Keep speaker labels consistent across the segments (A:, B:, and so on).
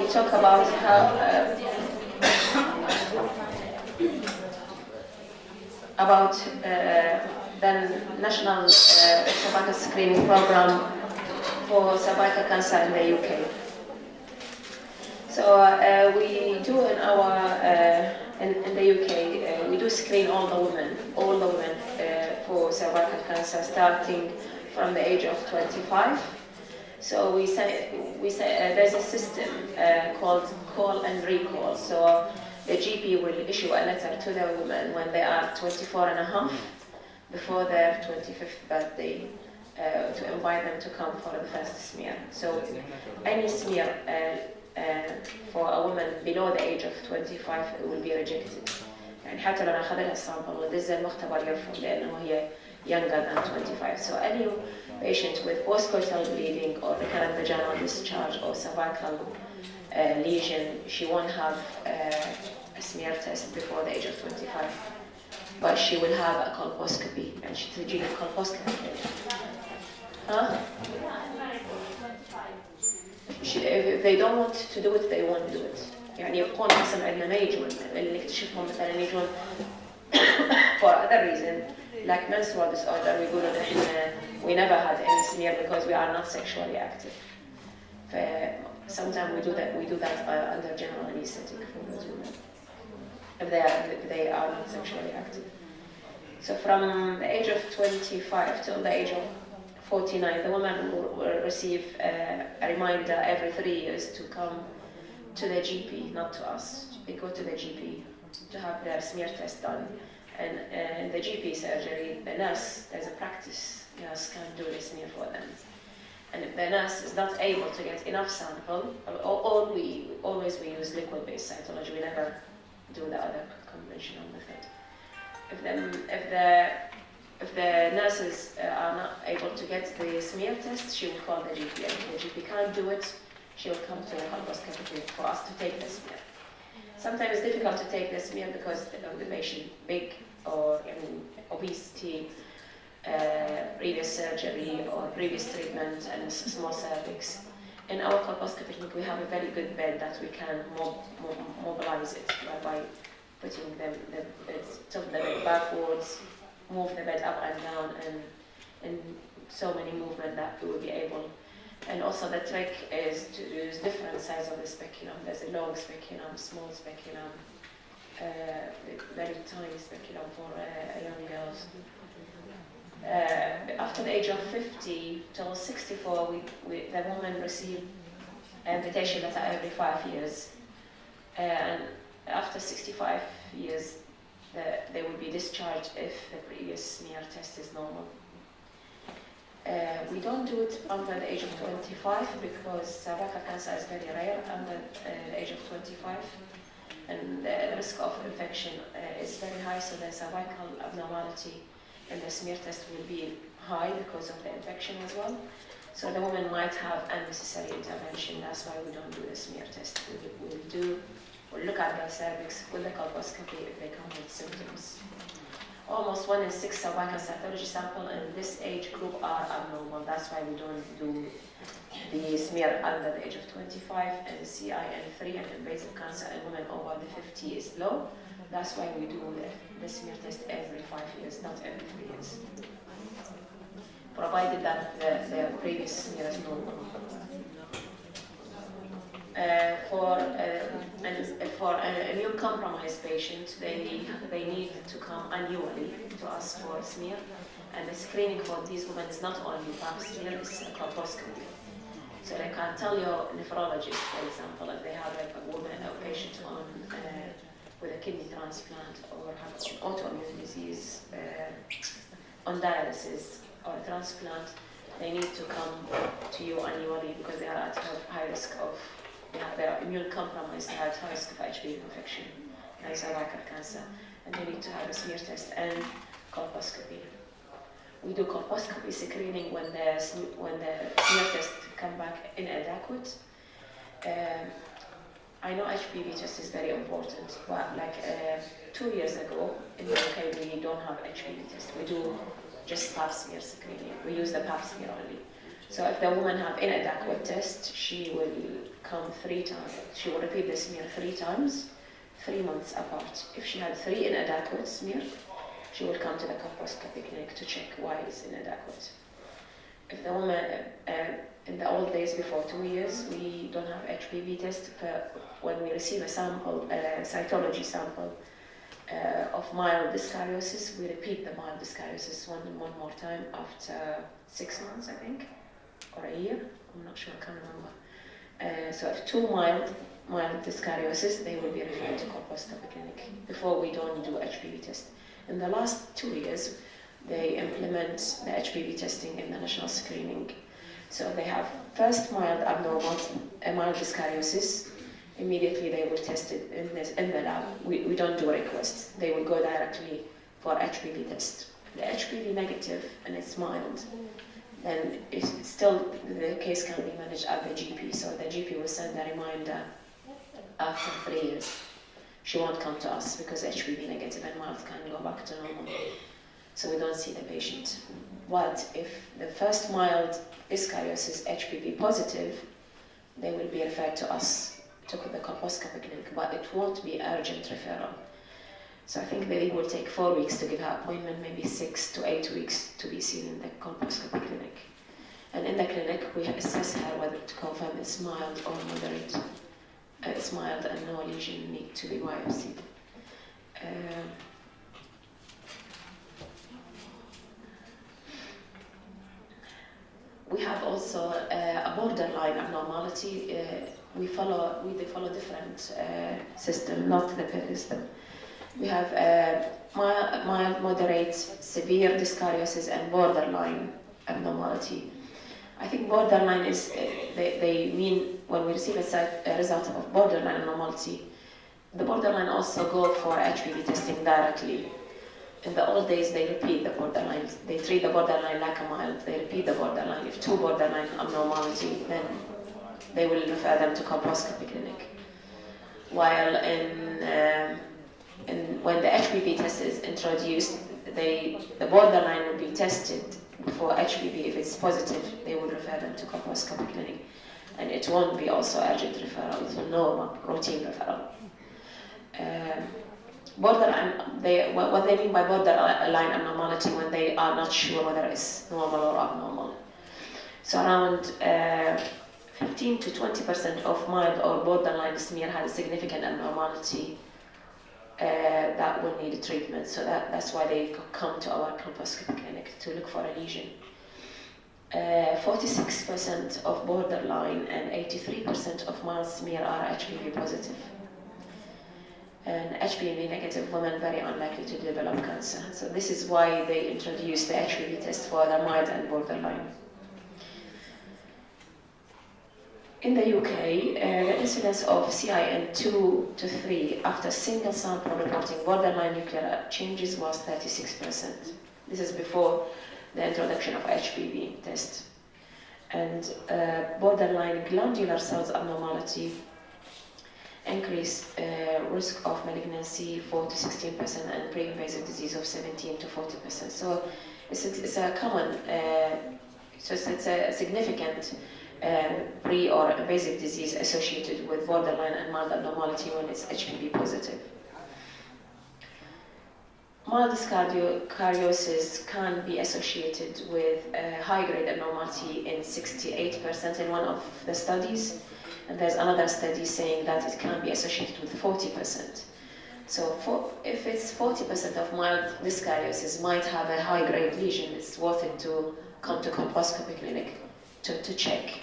A: we talk about how the National Cervical Screening Program for cervical cancer in the UK. So we do in our in the UK we do screen all the women for cervical cancer starting from the age of 25. So we say there's a system called call and recall. So the GP will issue a letter to the women when they are 24 and a half, before their 25th birthday, to invite them to come for the first smear. So any smear for a woman below the age of 25 will be rejected. يعني حتى لو ناخذ لها السامبل ودز المختبر يرفض لأنه هي younger than 25. So any patient with postcoital bleeding or recurrent vaginal discharge or cervical lesion, she won't have a smear test before the age of 25. But she will have a colposcopy, and she تجي لها colposcopy. If they don't want to do it, they won't do it. يعني يبقون حسب عندنا ما يجون اللي نكتشفهم مثلا يجون for other reason like menstrual disorder يقولون إحنا we never had any smear because we are not sexually active. Sometimes we do that under general anesthetic for those women if they are not sexually active. So from the age of 25 till the age of 49, the woman will receive a reminder every 3 years to come to the GP, not to us. They go to the GP to have their smear test done. And in the GP surgery, the nurse, there's a practice, nurse can do the smear for them. And if the nurse is not able to get enough sample, always we use liquid-based cytology. We never do the other conventional method. If the nurses are not able to get the smear test, she will call the GP. And if the GP can't do it, she will come to the Colposcopy for us to take the smear. Sometimes it's difficult to take the smear because of the patient big or obesity, previous surgery or previous treatment and small cervix. In our colposcopy technique, we have a very good bed that we can mobilize it by putting tilt the bed backwards, move the bed up and down, and so many movements that we will be able. And also the trick is to use different sizes of the speculum. There's a long speculum, small speculum, very tiny speculum for young girls. After the age of 50 till 64, the women receive an invitation letter every 5 years. And after 65 years, they will be discharged if the previous smear test is normal. We don't do it under the age of 25 because cervical cancer is very rare under the age of 25. And the risk of infection is very high, so the cervical abnormality in the smear test will be high because of the infection as well. So the woman might have unnecessary intervention. That's why we don't do the smear test. We'll look at the cervix with the colposcopy if they come with symptoms. Almost 1 in 6 cervical cytology samples in this age group are abnormal. That's why we don't do the smear under the age of 25, and the CIN3 and invasive cancer in women over the 50 is low. That's why we do the smear test every 5 years, not every 3 years, provided that the previous smear is normal. For an immunocompromised patient, they need to come annually to us for a smear, and the screening for these women is not only pap smear, it's a colposcopy. So they can tell your nephrologist, for example, if they have a patient with a kidney transplant or have autoimmune disease on dialysis or a transplant, they need to come to you annually because they are at high risk of. They are immune compromised, they are at high risk of HPV infection and cervical cancer, and they need to have a smear test and colposcopy. We do colposcopy screening when the smear test come back inadequate. I know HPV test is very important, but like 2 years ago in the UK we don't have HPV test. We do just pap smear screening. We use the pap smear only. So if the woman have inadequate test, she will come 3 times. She will repeat the smear 3 times, 3 months apart. If she had 3 inadequate smear, she will come to the colposcopy clinic to check why it's inadequate. If the woman, in the old days before 2 years, we don't have HPV test. When we receive a sample, cytology sample of mild dyskaryosis, we repeat the mild dyskaryosis one more time after 6 months, I think, or a year. I'm not sure, I can't remember. So if 2 mild dyskaryosis, they will be referred to colposcopy clinic. Before, we don't do HPV test. In the last 2 years, they implement the HPV testing in the national screening. So they have first mild abnormal, mild dyskaryosis. Immediately they will test it in the lab. We don't do a request. They will go directly for HPV test. The HPV negative and it's mild, then it's still the case can be managed at the GP. So the GP will send a reminder after 3 years. She won't come to us because HPV negative and mild can go back to normal. So we don't see the patient. But if the first mild dyskaryosis HPV positive, they will be referred to us, to the colposcopy clinic, but it won't be urgent referral. So I think they will take 4 weeks to give her appointment, maybe 6 to 8 weeks to be seen in the colposcopy clinic. And in the clinic, we assess her whether to confirm it's mild or moderate. It's mild and no lesion need to be biopsied. We have also a borderline abnormality. We follow different system, not the system. We have mild, moderate, severe dyskaryosis and borderline abnormality. I think borderline is, they mean when we receive a result of borderline abnormality, the borderline also go for HPV testing directly. In the old days, they repeat the borderline. They treat the borderline like a mild. They repeat the borderline. If 2 borderline abnormality, then they will refer them to colposcopy clinic. While when the HPV test is introduced, the borderline will be tested for HPV. If it's positive, they will refer them to colposcopy clinic. And it won't be also urgent referral, it's a normal routine referral. Borderline, what they mean by borderline abnormality when they are not sure whether it's normal or abnormal. So around 15 to 20% of mild or borderline smear has a significant abnormality that will need treatment. So that's why they come to our colposcopy clinic to look for a lesion. 46% of borderline and 83% of mild smear are HPV positive. And HPV negative women very unlikely to develop cancer. So this is why they introduced the HPV test for the mild and borderline. In the UK, the incidence of CIN 2 to 3 after single sample reporting borderline nuclear changes was 36%. This is before the introduction of HPV test. And borderline glandular cells abnormality increased risk of malignancy 4 to 16% and pre-invasive disease of 17 to 40%. So it's a common, so it's a significant pre or invasive disease associated with borderline and mild abnormality when it's HPV positive. Mild dyskaryosis can be associated with high-grade abnormality in 68% in one of the studies. And there's another study saying that it can be associated with 40%. So if it's 40% of mild dyskaryosis might have a high-grade lesion, it's worth it to come to colposcopy clinic to check.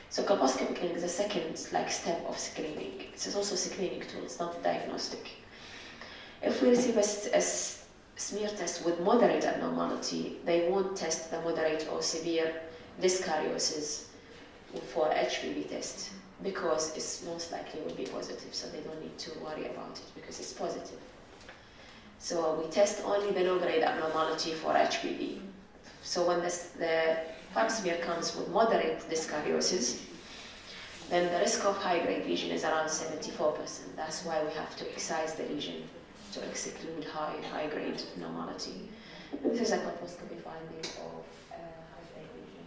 A: So colposcopy clinic is a second step of screening. It's also a screening tool, it's not diagnostic. If we receive a smear test with moderate abnormality, they won't test the moderate or severe dyskaryosis for HPV test because it's most likely will be positive, so they don't need to worry about it because it's positive. So we test only the low-grade abnormality for HPV. So when the pap smear comes with moderate dyskaryosis, then the risk of high-grade lesion is around 74%. That's why we have to excise the lesion to exclude high-grade abnormality. This is a colposcopy finding of high-grade lesion.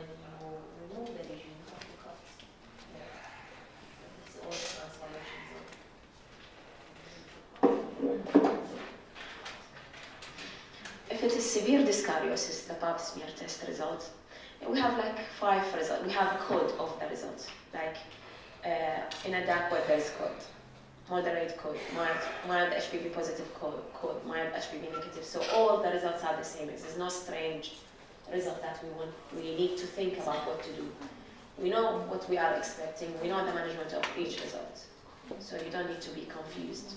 B: you remove the lesion, you have to cut. This is all the transformation zone.
A: If it is severe dyskaryosis, the pap smear test result, we have like 5 results. We have code of the results. Like in a dark web there's code, moderate code, mild HPV positive code, mild HPV negative. So all the results are the same. There's no strange result that we need to think about what to do. We know what we are expecting. We know the management of each result. So you don't need to be confused.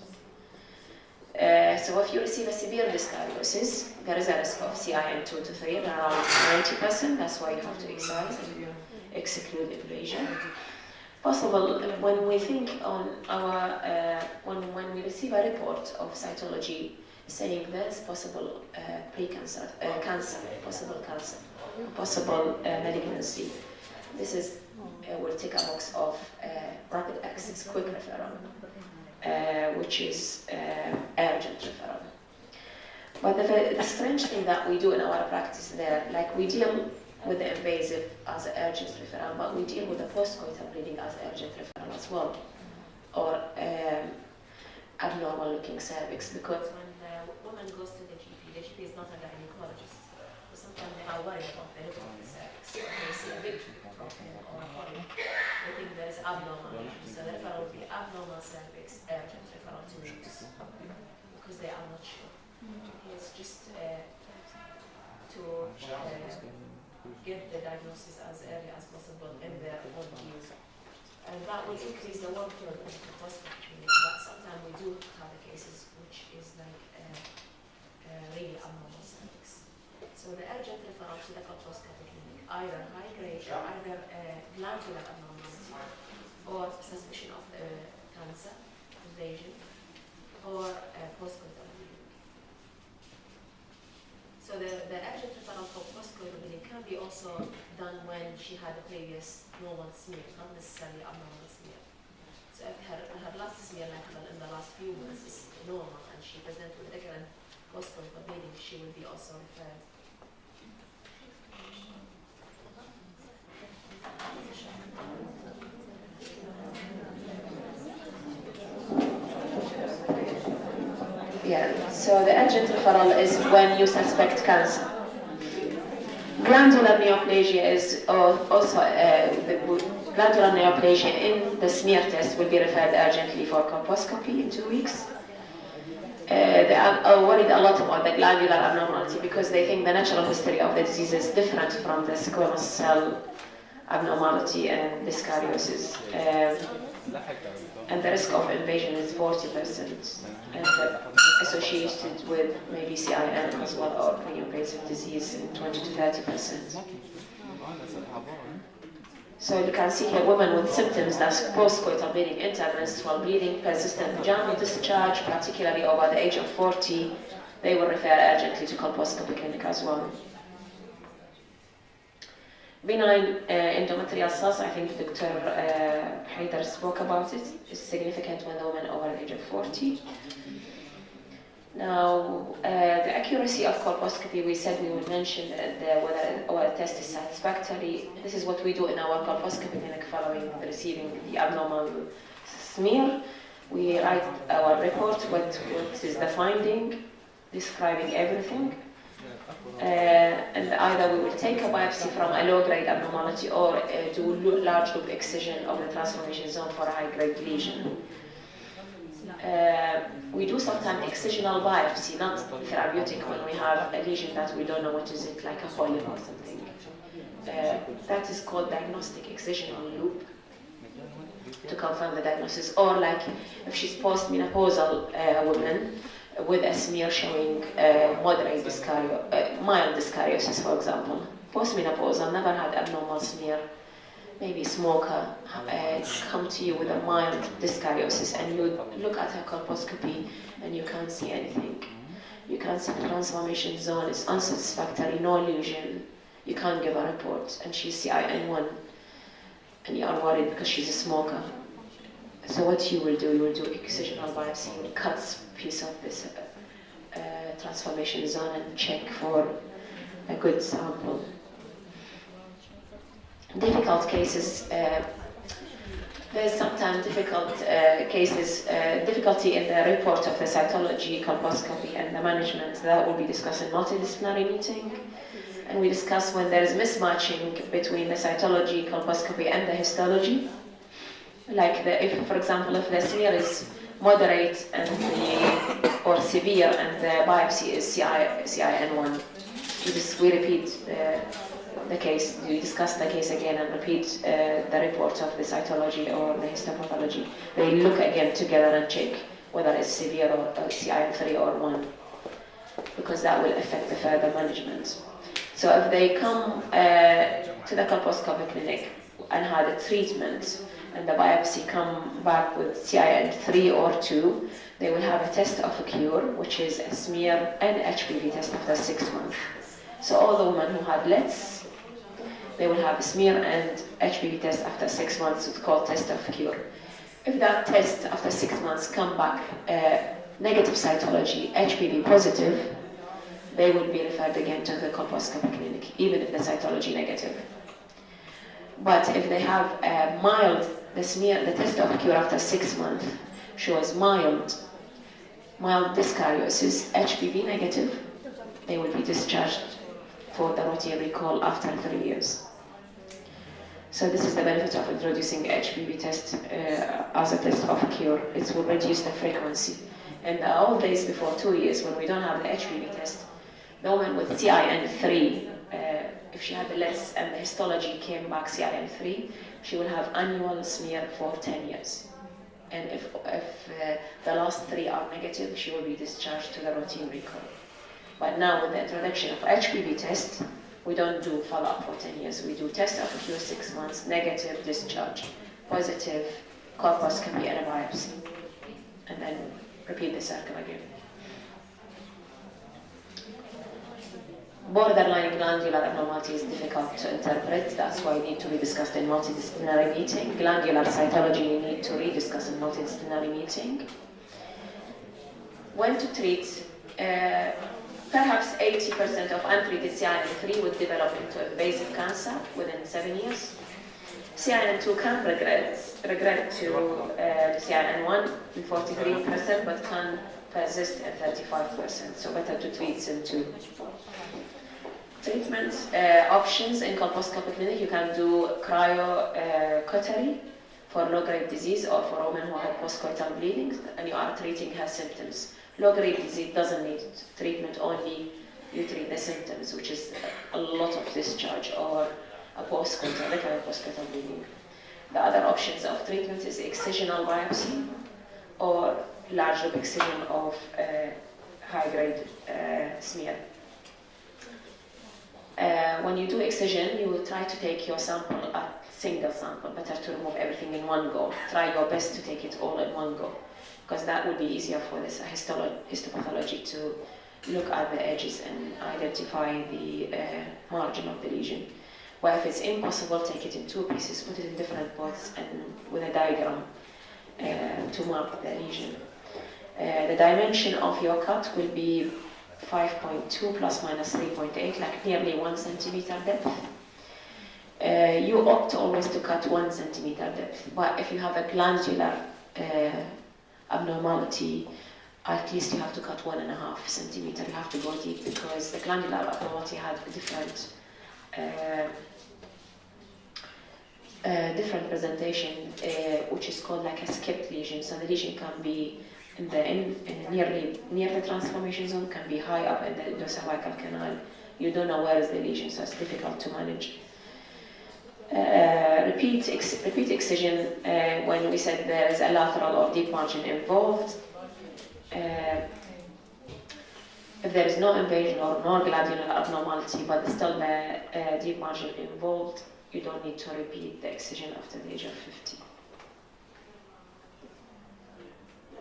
A: So if you receive a severe dyskaryosis, there is a risk of CIN 2 to 3, around 90%. That's why you have to excise and exclude invasion. Possible when we think on our when we receive a report of cytology saying there is possible pre-cancer, possible malignancy. This is we'll take a box of rapid access quick referral. Which is urgent referral. But the strange thing that we do in our practice there, like we deal with the invasive as an urgent referral, but we deal with the postcoital bleeding as urgent referral as well, or abnormal looking cervix, because
B: when the woman goes to the GP is not a gynecologist, so sometimes they are worried about the look of the cervix. They see a big problem or a polyp, they think there is abnormal lesion, so the referral will be abnormal cervix, urgent referral to nurse, because they are not sure. It's just to get the diagnosis as early as possible in their own views. And that will increase the workload of the hospital clinic, but sometimes we do have the cases which is like really abnormal cervix. So the urgent referral to the Colposcopy clinic, either high grade or either glandular abnormality or suspicion of cancer, invasion, or postcoital bleeding. So the urgent referral for postcoital bleeding can be also done when she had a previous normal smear, not necessarily abnormal smear. So if her last smear, like in the last few months, is normal and she presents with recurrent postcoital bleeding, she will be also referred.
A: Yeah, so the urgent referral is when you suspect cancer. Glandular neoplasia is also glandular neoplasia in the smear test will be referred urgently for colposcopy in 2 weeks. They are worried a lot about the glandular abnormality because they think the natural history of the disease is different from the squamous cell abnormality and dyskaryosis. And the risk of invasion is 40%, and associated with maybe CIN as well, or pre-invasive disease in 20 to 30%. So you can see here women with symptoms that's postcoital bleeding, intermenstrual bleeding, persistent vaginal discharge, particularly over the age of 40, they will refer urgently to colposcopy clinic as well. Benign endometrial cells, I think Dr. Haider spoke about it, is significant when the woman over the age of 40. Now, the accuracy of colposcopy, we said we would mention whether our test is satisfactory. This is what we do in our colposcopy clinic following receiving the abnormal smear. We write our report, what is the finding, describing everything. And either we will take a biopsy from a low-grade abnormality or do large loop excision of the transformation zone for a high-grade lesion. We do sometimes excisional biopsy, not therapeutic, when we have a lesion that we don't know what is it, like a polyp or something. That is called diagnostic excisional loop to confirm the diagnosis. Or like if she's postmenopausal woman, with a smear showing moderate mild dyskaryosis, for example. Postmenopausal, never had abnormal smear, maybe smoker, come to you with a mild dyskaryosis, and you look at her colposcopy and you can't see anything. You can't see the transformation zone, it's unsatisfactory, no lesion. You can't give a report, and she's CIN1, and you are worried because she's a smoker. So what you will do excisional biopsy, you will cut a piece of this transformation zone and check for a good sample. difficult cases, there's sometimes difficult cases, difficulty in the report of the cytology, colposcopy, and the management. That will be discussed in multidisciplinary meeting. And we discuss when there is mismatching between the cytology, colposcopy, and the histology. Like if, for example, if the smear is moderate and or severe and the biopsy is CIN1, we repeat the case, we discuss the case again and repeat the report of the cytology or the histopathology. They look again together and check whether it's severe or CIN3 or 1, because that will affect the further management. So if they come to the colposcopy clinic and had a treatment and the biopsy come back with CIN3 or 2, they will have a test of a cure, which is a smear and HPV test after 6 months. So all the women who had LETs, they will have a smear and HPV test after 6 months. It's called test of cure. If that test after 6 months come back negative cytology, HPV positive, they will be referred again to the colposcopy clinic, even if the cytology negative. But if they have a mild, the test of cure after 6 months shows mild dyskaryosis, HPV negative, they will be discharged for the routine recall after 3 years. So this is the benefit of introducing HPV test as a test of cure. It will reduce the frequency. In the old days, before 2 years, when we don't have the HPV test, the woman with CIN3, if she had the LETs and the histology came back CIN3, she will have annual smear for 10 years. And if the last 3 are negative, she will be discharged to the routine recall. But now with the introduction of HPV test, we don't do follow-up for 10 years. We do test of cure 6 months, negative, discharge, positive, colposcopy, and a biopsy. And then repeat the circle again. Borderline glandular abnormality is difficult to interpret. That's why it needs to be discussed in multidisciplinary meeting. Glandular cytology you need to rediscuss in multidisciplinary meeting. When to treat? Perhaps 80% of untreated CIN3 would develop into invasive cancer within 7 years. CIN2 can regress to CIN1 in 43%, but can persist in 35%. So better to treat CIN2. Treatment options in colposcopy clinic, you can do cryocautery for low-grade disease or for women who have postcoital bleeding, and you are treating her symptoms. Low-grade disease doesn't need treatment, only you treat the symptoms, which is a lot of discharge or a postcoital, recurrent postcoital bleeding. The other options of treatment is excisional biopsy or large loop excision of high-grade smear. When you do excision, you will try to take your sample, a single sample, better to remove everything in one go. Try your best to take it all in one go, because that would be easier for this histopathology to look at the edges and identify the margin of the lesion. But if it's impossible, take it in 2 pieces, put it in different pots, and with a diagram to mark the lesion. The dimension of your cut will be 5.2 plus minus 3.8, like nearly 1 centimeter depth. You opt always to cut 1 centimeter depth, but if you have a glandular abnormality, at least you have to cut 1.5 centimeter. You have to go deep, because the glandular abnormality had different presentation, which is called like a skipped lesion. So the lesion can be near the transformation zone, can be high up in the endocervical canal. You don't know where is the lesion, so it's difficult to manage. Repeat excision when we said there is a lateral or deep margin involved. If there is no invasion or no glandular abnormality, but still a deep margin involved, you don't need to repeat the excision after the age of 50.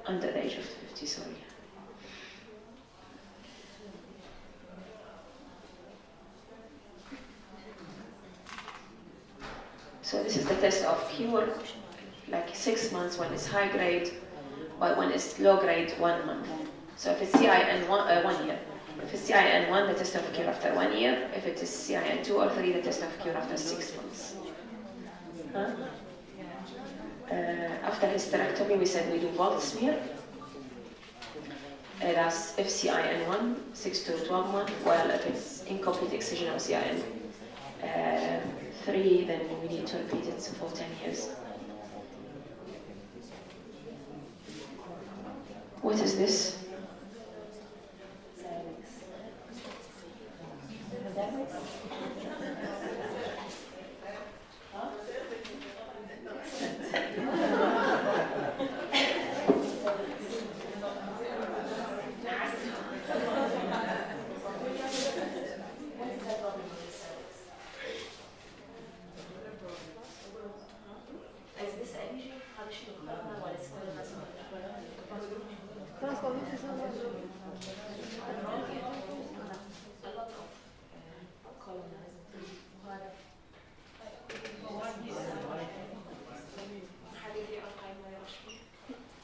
A: Under the age of 50, sorry. So this is the test of cure, like 6 months when it's high grade, but when it's low grade, 1 month. So if it's CIN1, 1 year. If it's CIN1, the test of cure after 1 year. If it is CIN2 or 3, the test of cure after 6 months. Huh? After hysterectomy, we said we do Volt smear. That's FCIN1, 6 to 12 months, while if it's incomplete excisional CIN 3, then we need to repeat it for 10 years. What is this?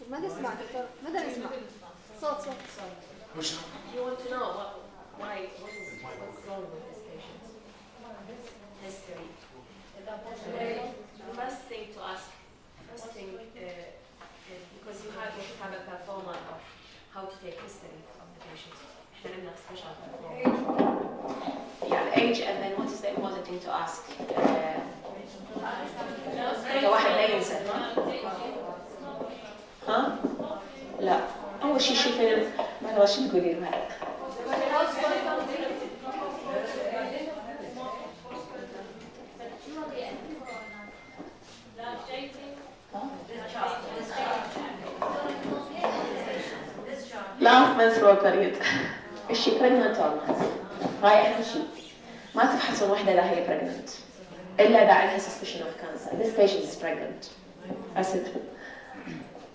C: ماذا نسمع دكتور؟ ماذا نسمع؟ صوت.
B: You want to know what's wrong with this patient? History. The first thing to ask, because you should have a performer of how to take history of the patient. احنا عندنا special performer.
A: Yeah, age, and then what is the important thing to ask? واحد لا ينسى. ها؟ لا. أول شيء شوفي ما أدري شو تقولي لها. Last menstrual period. الشيء pregnant or not. هاي أهم شيء. ما تفحصون وحدة إذا هي pregnant. إلا إذا عندها suspicion of cancer. This patient is pregnant. That's it.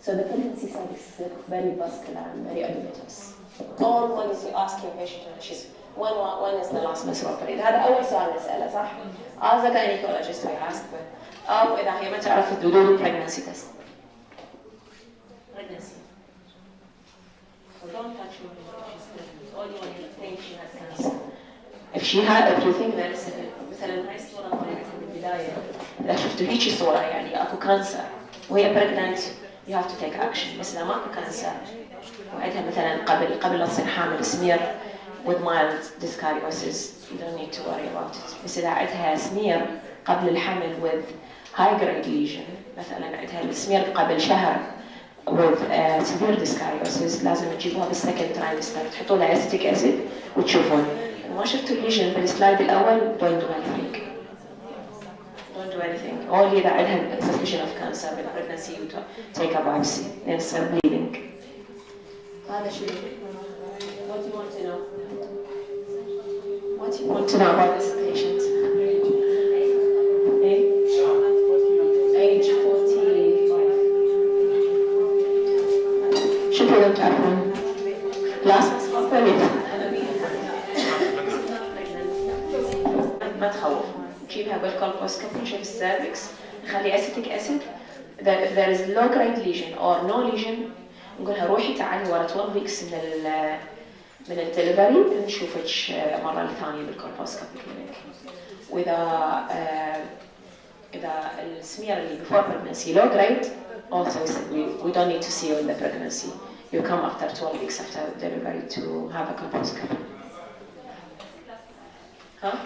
A: So the pregnancy cervix is very vascular and very edematous. Always you ask your patient when is the last menstrual period. هذا أول سؤال نسأله صح؟ As a gynecologist we ask أو إذا هي ما تعرف تدور pregnancy test.
B: Pregnancy. So don't touch her if she's pregnant. Only when you think she has cancer.
A: If you think there is مثلا هاي الصورة طلعت من البداية إذا شفتوا هيجي صورة يعني أكو كانسر وهي pregnant you have to take action. بس إذا ماكو كانسر وعندها مثلا قبل لا تصير حامل سمير with mild dyskaryosis you don't need to worry about it. بس إذا عندها سمير قبل الحمل with high grade lesion مثلا عندها السمير قبل شهر with severe dyskaryosis لازم تجيبوها بالسكند ترايمستر تحطوا لها acetic acid وتشوفون. ما شفتوا الليجن بالسلايد الأول don't do anything. Don't do anything. Only إذا عندها suspicion of cancer with pregnancy you take a biopsy then start bleeding. هذا شيء. What do you want to know? What do you want to know about this patient? Age 45. شوفوا لو تعرفون. Last period. ما تخوف. نجيبها بالكولبوسكوبي نشوف السيرفكس نخلي acetic acid. If there is low grade lesion or no lesion نقولها روحي تعالي ورا 12 weeks من الدليفري نشوفك مرة الثانية بالكولبوسكوبي كلينيك. إذا السمير اللي before pregnancy low grade also we don't need to see you in the pregnancy. You come after 12 weeks after delivery to have a colposcopy. Huh?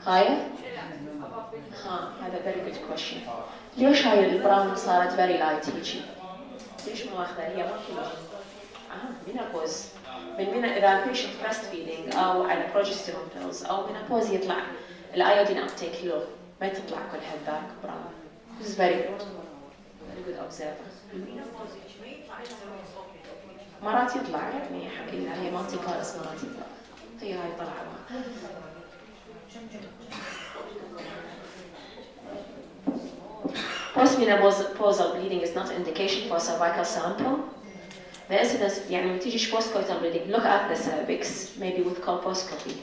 A: هاي؟ هذا very good question. ليش هاي البراون صارت very light هيجي؟ ليش ما ماخذها هي ما في menopause. من إذا patient breastfeeding أو على progesterone pills أو menopause يطلع الأيودين uptake low ما تطلع كل هالذاك براون. This is very good observer. مرات يطلع يعني إذا هي multi pars مرات يطلع. هي هاي طلعة. Postmenopausal bleeding is not an indication for cervical sample. The incidence يعني تيجيش postcoital bleeding look at the cervix maybe with colposcopy.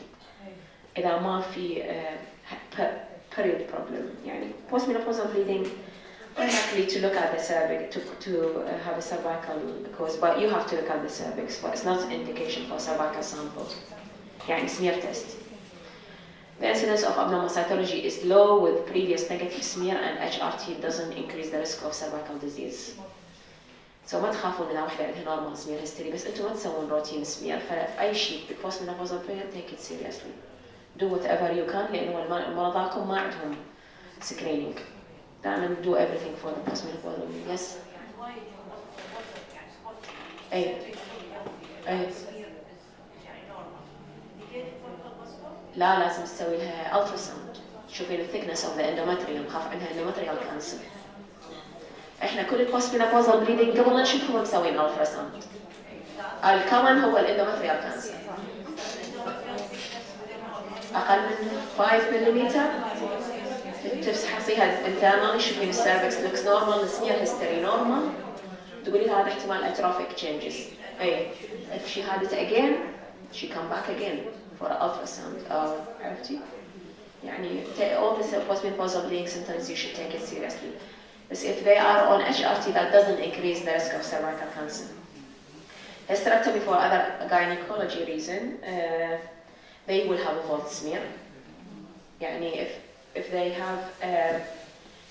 A: إذا ما في period problem يعني postmenopausal bleeding unlikely to look at the cervix to have a cervical cause, but you have to look at the cervix. But it's not an indication for cervical sample. يعني smear test. The incidence of abnormal cytology is low with previous negative smear and HRT doesn't increase the risk of cervical disease. So ما تخافوا إذا واحدة عندها normal smear history بس أنتم ما تسوون routine smear فأي شيء postmenopausal period take it seriously. Do whatever you can لأنه مرضاكم ما عندهم screening. دائما do everything for the postmenopausal period. Yes. أي. لا لازم تسوي لها ultrasound. شوفي the thickness of the endometrium خاف عندها endometrial cancer. احنا كل postmenopausal bleeding قبل لا نشوفهم مسوين ultrasound. الكومن هو الاندومتريال كانسر. أقل من 5 ملم. تفحصيها internal تشوفين السيرفكس looks normal, السمير history normal. تقولي هذا احتمال atrophic changes. أي. If she had it again, she come back again for ultrasound. عرفتي؟ يعني all the postmenopausal bleeding symptoms you should take it seriously. But if they are on HRT, that doesn't increase the risk of cervical cancer. Hysterectomy for other gynecology reason, they will have a vault smear. يعني if they have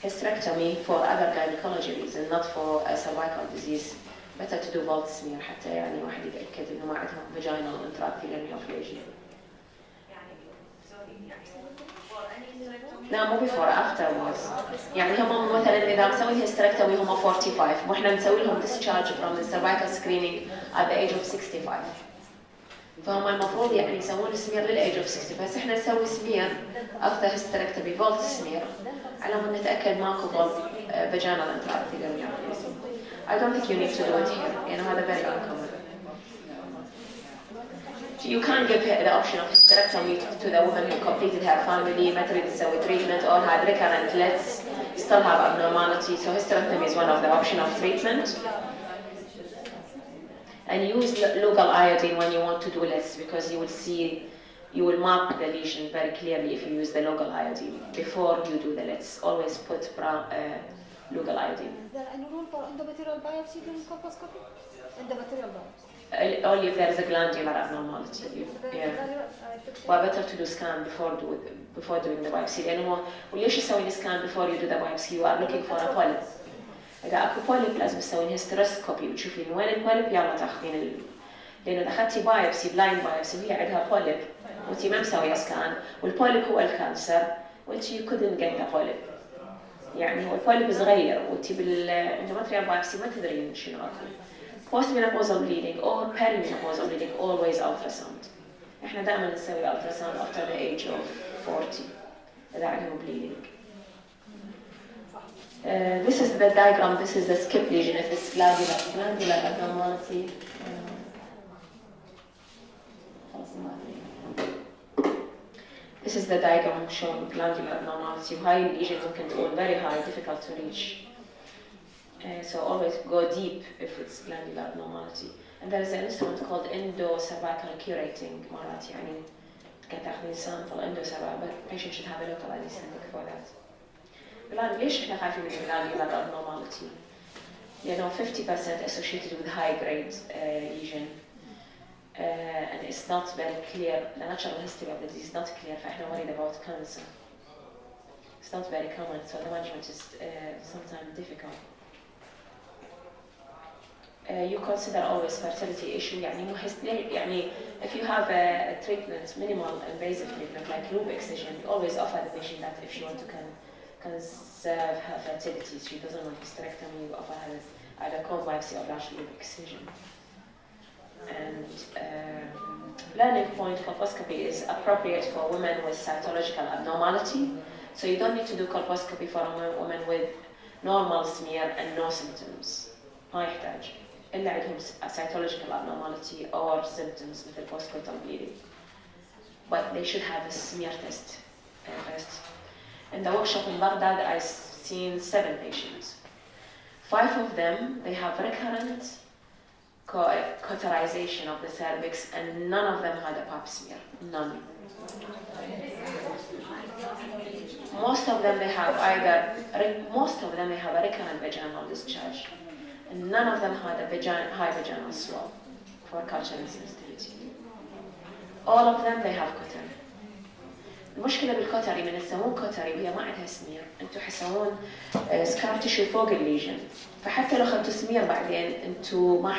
A: hysterectomy for other gynecology reason, not for a cervical disease, better to do vault smear حتى يعني واحد يتأكد إنه ما عندهم vaginal intraepithelial neoplasia. لا مو before afterwards. يعني هم مثلا إذا مسوي hysterectomy هم 45 وإحنا نسوي لهم discharge from the cervical screening at the age of 65. فهم المفروض يعني يسوون سمير للage of 60 بس إحنا نسوي سمير after hysterectomy vault سمير على ما نتأكد ماكو vault vaginal intraepithelial neoplasia. I don't think you need to do it here. يعني هذا very uncommon. You can't give her the option of hysterectomy to the woman who completed her family, ما تريد تسوي treatment or had recurrent LETs, still have abnormality. So hysterectomy is one of the option of treatment. And use local iodine when you want to do LETs because you will map the lesion very clearly if you use the local iodine before you do the LETs. Always put local iodine.
C: Is there any rule for endometrial biopsy during colposcopy? Endometrial biopsy.
A: Only if there is a glandular abnormality. Yeah. Well, better to do scan before doing the biopsy. لأنه وليش تسوين scan before you do the biopsy? You are looking for a polyp. إذا أكو polyp لازم تسوين hysteroscopy وتشوفين وين الpolyp يلا تاخذين لأنه إذا أخذتي biopsy blind biopsy وهي عندها polyp وأنتي ما مسوية scan والpolyp هو الكانسر وأنتي you couldn't get the polyp. يعني هو الpolyp صغير وأنتي بالendometrial biopsy ما تدرين شنو أكو. Postmenopausal bleeding or perimenopausal bleeding always ultrasound. إحنا دائما نسوي ultrasound after the age of 40 إذا عندهم bleeding. This is the diagram. This is the skip lesion. If it's glandular abnormality. This is the diagram showing glandular abnormality. High lesion ممكن تكون very high, difficult to reach. So always go deep if it's glandular abnormality. And there is an instrument called endocervical curating. مرات يعني تاخذين sample endocervical. Patient should have a local anesthetic for that. الآن ليش إحنا خايفين من glandular abnormality؟ لأنه 50% associated with high grade lesion. And it's not very clear. The natural history of the disease is not clear. فإحنا worried about cancer. It's not very common, so the management is sometimes difficult. You consider always fertility issue. يعني if you have a treatment, minimal invasive treatment like loop excision, you always offer the patient that if she wants to conserve her fertility, she doesn't want hysterectomy, you offer her either cold biopsy or large loop excision. And learning point colposcopy is appropriate for women with cytological abnormality. So you don't need to do colposcopy for a woman with normal smear and no symptoms. ما يحتاج. إلا عندهم cytological abnormality or symptoms مثل postcoital bleeding. But they should have a smear test first. In the workshop in Baghdad, I've seen 7 patients. 5 of them, they have recurrent cauterization of the cervix and none of them had a pap smear. None. Most of them, they have a recurrent vaginal discharge. And none of them had a high vaginal swell for culture insensitivity. all of them they have كتر. المشكلة بالكتري من تسوون كتري وهي ما عندها سمير، انتم حسوون سكار تيشو فوق الليجن، فحتى لو اخذتوا سمير بعدين انتم ما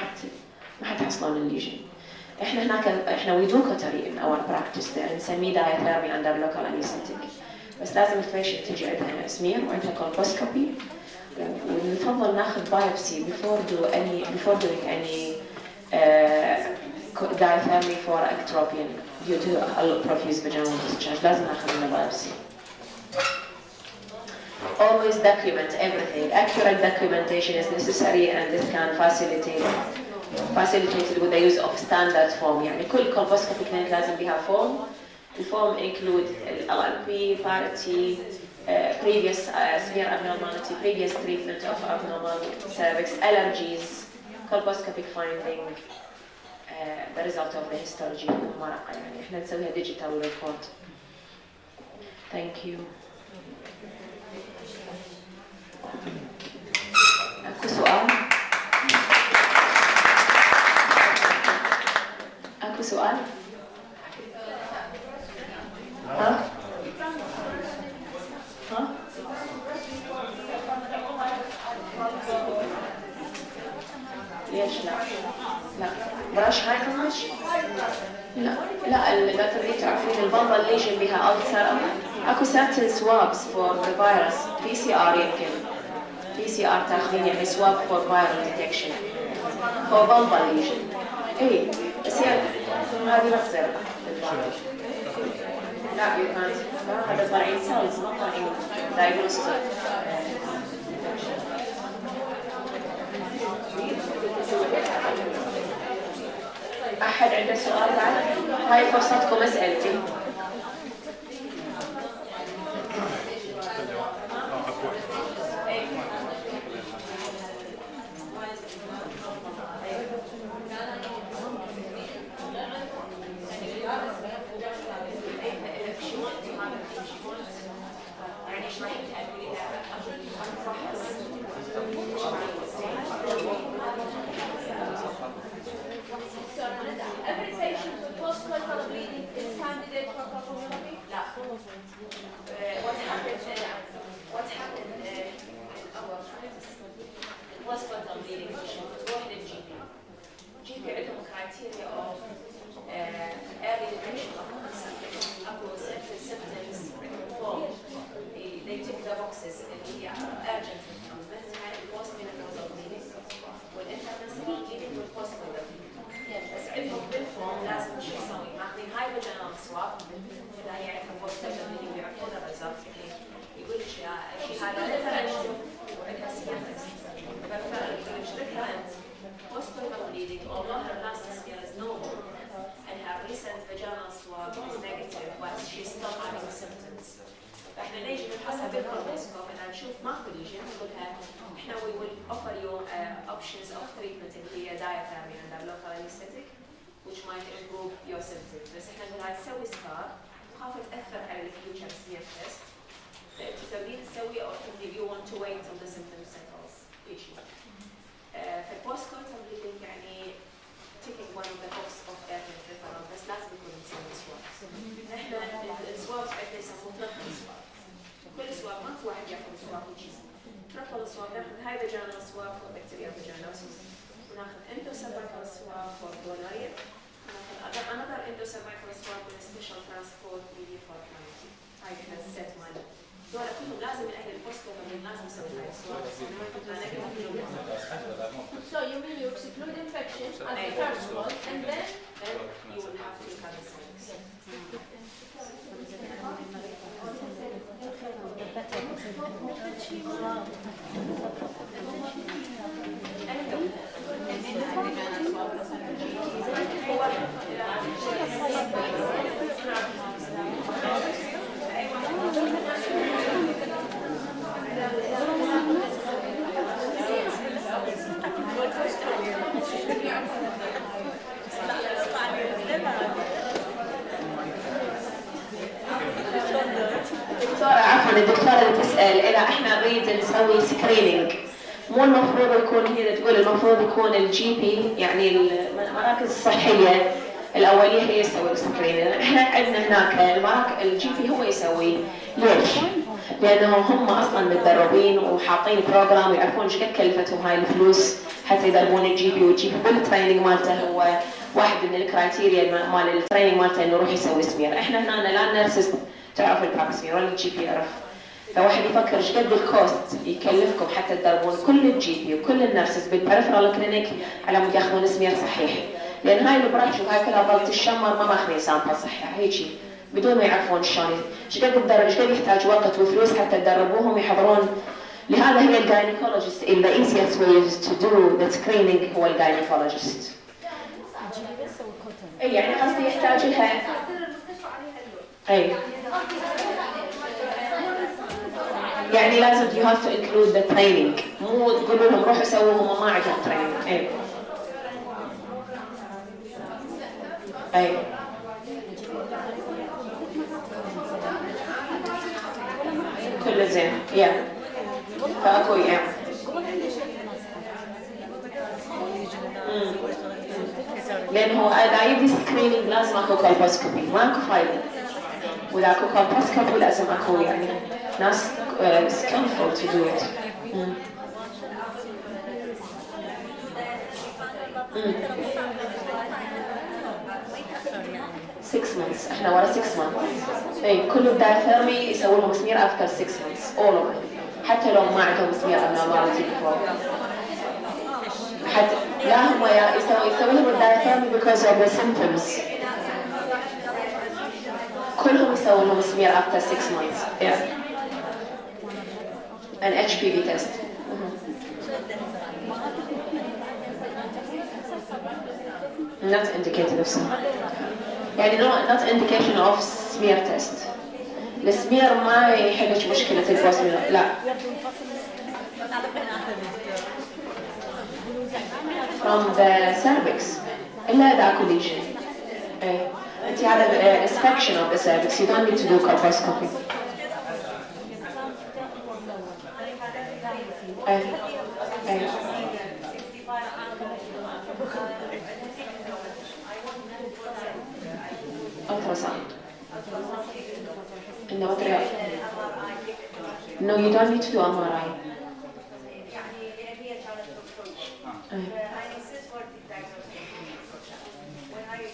A: حتحصلون الليجن. احنا هناك we do كتري in our practice there نسميه diathermy under local anesthetic، بس لازم البيشنت تجي عندها سمير وعندها كولبوسكوبي، ونفضل ناخذ بايوبسي before doing any diathermy for ectropion due to profuse vaginal discharge. لازم ناخذ منه بايوبسي. Always document everything. Accurate documentation is necessary and this can facilitated with the use of standard form. يعني كل colposcopy clinic لازم بها form. The form include العلمي, parity, previous smear abnormality, previous treatment of abnormal cervix, allergies, colposcopic finding, the result of the histology المرقة. يعني احنا نسويها digital report. Thank you. أكو سؤال؟ أكو سؤال؟ ها؟ ها؟ ليش لا؟ لا براش هاي خمش؟ لا الدكتور تعرفين البلبة الليجن بها ألسر. أكو certain swabs for the virus PCR يمكن PCR تاخذين يعني swab for viral detection for بلبة الليجن. إيه بس هذه ما تصير لا you can't. هذا طالعين cells ما طالعين diagnostic. أحد عنده سؤال بعد؟ هاي فرصتكم أسألتي.
C: Every patient with postmenopausal bleeding is candidate for colposcopy?
B: What happened postmenopausal bleeding patient تروح للGP. GP عندهم criteria of early detection of cancer. أكو certain symptoms form. They tick the boxes اللي هي urgent improvement. هاي postmenopausal bleeding. والinterventional bleeding والpostmenopausal bleeding. بس عندهم بالفورم لازم شو يسوي؟ ماخذين هاي vaginal swab اللي هي يعرف postmenopausal bleeding ويعرفون الريزلت. يقول لك هذا مثلا وعندها سيانس. فالشركة أنت postmenopausal bleeding although her last smear is normal and her recent vaginal swab is negative but she's still having symptoms. فاحنا نيجي نفحصها بالكولبوسكوب and نشوف ماكو ليجن نقولها احنا we will offer you options of treatment اللي هي diathermy under local anesthetic which might improve your symptoms. بس احنا نقولها تسوي سكار تخاف تأثر على الفيوتشر smear test. فأنت تبين تسوي or you want to wait till the symptoms settles. يجي. في postmenopausal bleeding يعني taking one of the box of early referral بس لازم يكون مسوي سواب. احنا السواب عندنا يسموه تربل سواب. كل سواب ماكو واحد ياخذ سواب وجيز. تربل سواب ناخذ هاي فاجينال سواب for bacterial vaginosis وناخذ endocervical swab for gonorrhea وناخذ another endocervical swab with a special transport media for pregnancy. هاي كذا set مالي. دول كلهم لازم من أهل البوستمenopausal لازم نسوي هاي السواب.
C: So you mean you exclude infection as the first one and then
B: you will have to have a cervix.
A: الدكتورة اللي تسأل إذا إحنا نريد نسوي سكرينينج مو المفروض يكون هي تقول المفروض يكون الجي بي يعني المراكز الصحية الأولية هي تسوي السكرين. إحنا عندنا هناك الجي بي هو يسوي. ليش؟ لأنه هم أصلاً متدربين وحاطين بروجرام ويعرفون إيش قد كلفتهم هاي الفلوس حتى يدربون الجي بي، والجي بي بالتريننج مالته هو واحد من الكرايتيريا مال التريننج مالته إنه يروح يسوي سمير. إحنا هنا لا نرسس تعرف الباب سمير ولا الجي بي يعرف. فواحد يفكر ايش قد الكوست يكلفكم حتى تدربون كل الجي بي وكل النرسز بالبريفرال كلينيك على مود ياخذون سمير صحيح. لان هاي البراتش وهاي كلها ضلت الشمر ما ماخذين سامبل صحيح هيجي بدون ما يعرفون شلون ايش قد الدرب ايش قد يحتاج وقت وفلوس حتى تدربوهم يحضرون. لهذا هي الجاينيكولوجيست the easiest way to do the screening هو الجاينيكولوجيست. اي يعني قصدي يحتاج لها اي يعني لازم you have to include the training. مو تقولوا لهم روحوا سووا هم ما عندهم training. اي اي كله زين يا فاكو يا لانه اذا يبي سكرينينج لازم اكو كولبوسكوبي ماكو فايده. واذا اكو كولبوسكوبي لازم اكو يعني ناس skillful to do it. 6 months. احنا ورا 6 months. اي كل الدايثيرمي يسوون لهم سمير after 6 months all of them. حتى لو ما عندهم سمير abnormality before. حتى لا هم يسوون لهم الدايثيرمي because of the symptoms. كلهم يسوون لهم سمير after 6 months. Yeah. An HPV test. Not indicated of some. يعني not indication of smear test. السمير ما يحلش مشكلة البوستمينو لا. From the cervix. إلا إذا أكو lesion. إيه. أنت على inspection of the cervix. You don't need to do colposcopy. أي أي ultrasound. endometrial. No, you don't need to do MRI.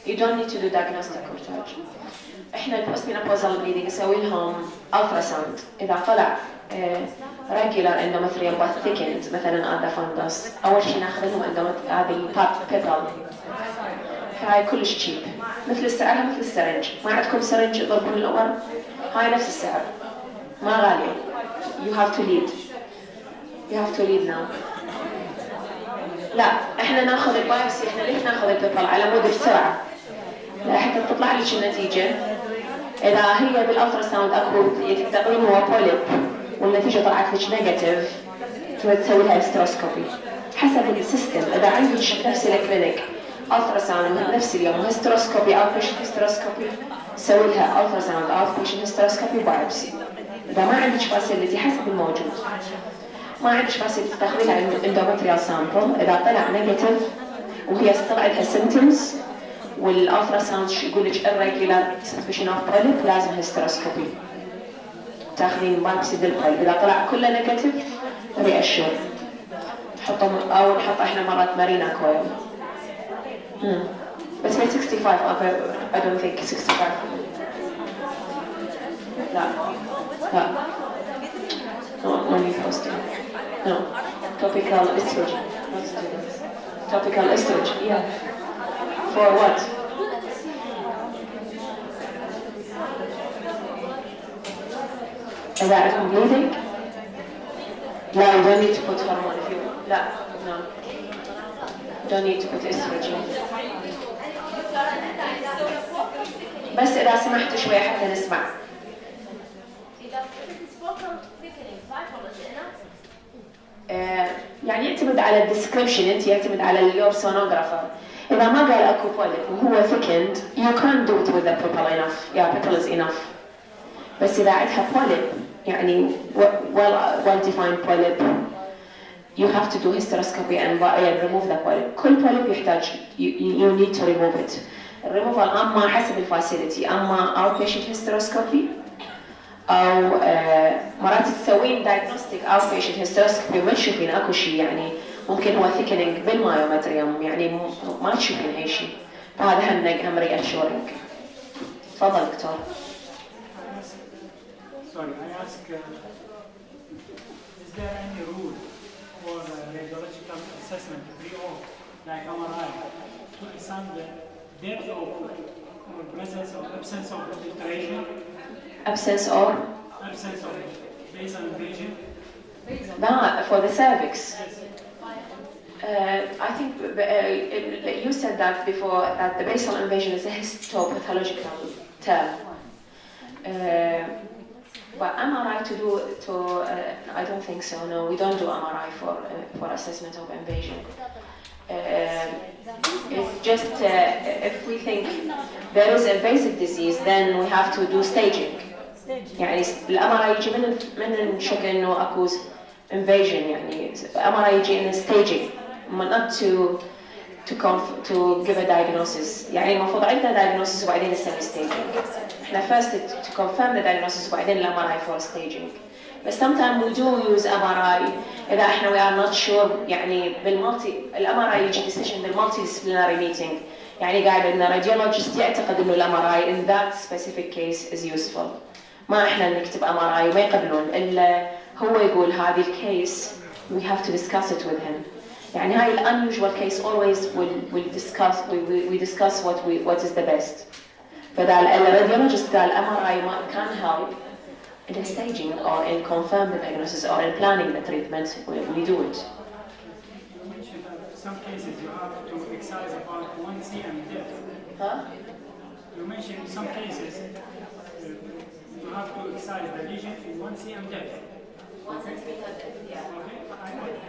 A: You don't need to do diagnostic research. احنا Postmenopausal Bleeding نسوي لهم ultrasound. إذا طلع regular endometrial but thickened مثلا هذا فندس أول شيء ناخذ لهم هذه بيبل. هاي كلش تشيب مثل سعرها مثل السرنج. ما عندكم سرنج يضربون الأمر هاي نفس السعر ما غالية. You have to lead. You have to lead now. لا احنا ناخذ البايوبسي. احنا ليش ناخذ البيبل على مود بسرعة لا حتى تطلع لك النتيجة. إذا هي بالألتراساوند أكو تقريبا هو بوليب والنتيجة طلعت لك نيجاتيف تسوي لها هيستروسكوبي حسب السيستم. إذا عندك نفس الكلينيك ألتراساوند نفس اليوم هيستروسكوبي أو بيشن هيستروسكوبي سوي لها ألتراساوند أو بيشن هيستروسكوبي بايوبسي. إذا ما عندك فاسيلتي حسب الموجود ما عندك فاسيلتي تاخذي لها اندومتريال سامبل. إذا طلع نيجاتيف وهي طلعت لها سيمتومز والألتراساوند يقول لك irregular suspicion of polyp لازم هيستروسكوبي تاخذين بايوبسي بالبوليب. إذا طلع كله نيجاتيف ريأشور نحطهم أو نحط إحنا مرات مارينا كويل. بس هي 65 I don't think 65 لا لا no need posting no topical estrogen not students topical estrogen yeah for what إذا عندكم bleeding لا you don't need to put hormone if you لا no don't need to put estrogen. بس إذا سمحت شوي حتى نسمع. يعني يعتمد على الديسكريبشن. أنت يعتمد على اليوب سونوغرافر. إذا ما قال أكو بوليب وهو thickened you can't do it with the pupil enough. Yeah, pupil is enough. بس إذا عندها بوليب يعني well defined polyp you have to do hysteroscopy and remove the polyp. كل polyp يحتاج you need to remove it. الريموفال اما حسب الفاسيلتي، اما اوت بيشنت هيستروسكوبي او مرات تسوين دايجنوستيك اوت بيشنت هيستروسكوبي وما تشوفين اكو شيء، يعني ممكن هو ثيكنينج بالمايومتريوم يعني ما تشوفين اي شيء، فهذا هم ري اشورنج. تفضل دكتور.
D: Sorry, I ask, is there any rule for radiological assessment pre-op, like MRI, to assign the depth of or presence or absence of filtration?
A: Absence or?
D: Absence of basal invasion?
A: No, for the cervix.
D: Yes.
A: I think you said that before, that the basal invasion is a histopathological term. But MRI I don't think so. No, we don't do MRI for assessment of invasion. It's just if we think there is invasive disease, then we have to do staging. يعني الMRI يجي من نشك إنه أكو invasion، يعني MRI يجي إنه staging، not to give a diagnosis. يعني المفروض عندنا diagnosis وبعدين نسوي staging. إحنا first to confirm the diagnosis وبعدين الMRI for staging. But sometimes we do use MRI إذا إحنا we are not sure، يعني الMRI يجي decision بالمالتي disciplinary meeting، يعني قاعد عندنا radiologist يعتقد إنه الMRI in that specific case is useful. ما إحنا نكتب MRI وما يقبلون إلا هو يقول هذه الكيس we have to discuss it with him. يعني هاي unusual case always we discuss what is the best. فإذا الراديولوجيست قال MRI can help in the staging or in confirm the diagnosis or in planning the treatment, we do it.
D: You mentioned that some cases you have to excise about 1 cm depth.
A: Huh?
D: You mentioned some cases you have to excise the lesion in 1 cm depth.
B: 1 centimeter depth, yeah.
D: Okay.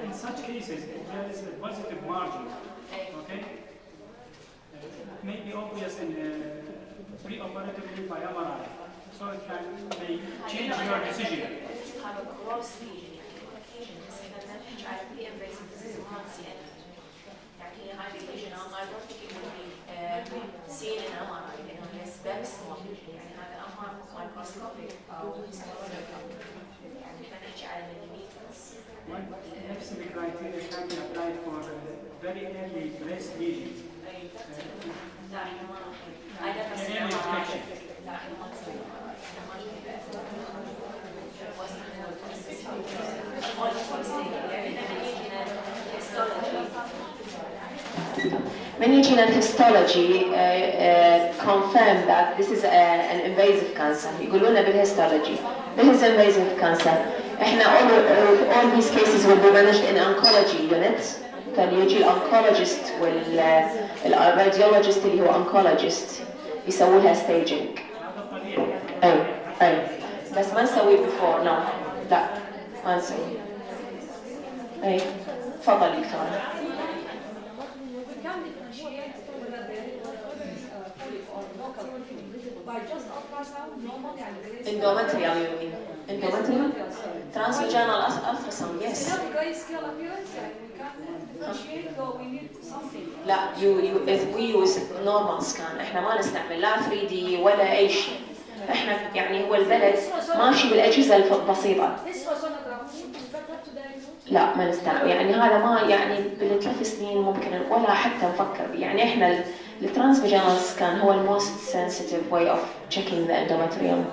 D: In such cases, if there is a positive margin, okay, it may be obvious in pre-operatively by MRI, so it may change your decision.
B: If you have a gross lesion, يعني on occasion مثلا نحكي على pre-invasive disease وما نسي يعني هاي lesion I don't think it would be seen in MRI لأنه it's very small يعني هذا أمر microscopic أو histological يعني احنا نحكي على millimeters.
D: Nefs criteria can be applied for very early breast lesions.
B: لا احنا ما I never seen MRI. لا احنا ما نسوي
A: When يجينا الهيستولوجي confirm that this is an invasive cancer، يقولون لنا بالهيستولوجي this is invasive cancer. احنا all these cases will be managed in oncology unit، فيجي الانكولوجيست والراديولوجيست اللي هو oncologist يسووا لها staging. اي بس ما نسوي before. لا ما نسوي. اي تفضل دكتورة. Endometrial, you mean? Endometrial? Transvaginal ultrasound, yes. لا, if we use normal scan, احنا ما نستعمل لا 3D ولا أي شيء. احنا يعني هو البلد ماشي بالأجهزة البسيطة. لا ما نستعمل، يعني هذا ما يعني بال3 سنين ممكن ولا حتى نفكر به. يعني احنا الترانسفاجينال سكان هو most sensitive way of checking the endometrium.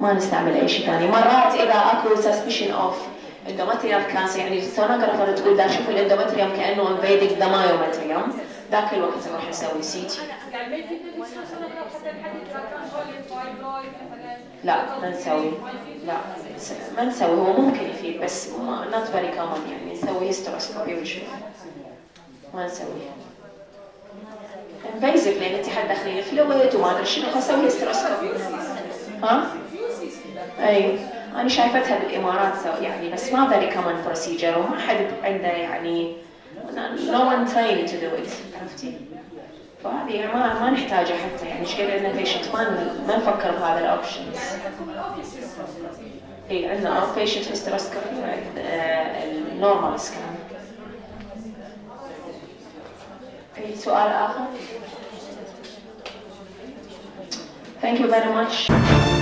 A: ما نستعمل أي شيء ثاني. مرات إذا أكو suspicion of endometrial cancer، يعني السونوغرافر تقول دا شوف الاندومتريوم كأنه invading the myometrium، ذاك الوقت نروح نسوي CT. لا ما نسوي، لا ما نسوي، هو ممكن يفيد بس not very common، يعني نسوي هيستروسكوبي ونشوف. ما نسوي invasive لأن انت حتدخلين الفلويد وما أدري شنو، فسوي هيستروسكوبي. ها؟ أي أنا شايفتها بالإمارات يعني بس ما very common procedure وما حد عنده يعني no one trained to do it، عرفتي؟ فهذه ما نحتاجها حتى، يعني ايش قد عندنا patient ما نفكر بهذا الأوبشنز. إيه عندنا outpatient hysteroscopy النورمال سكان. أي سؤال آخر؟ Thank you very much.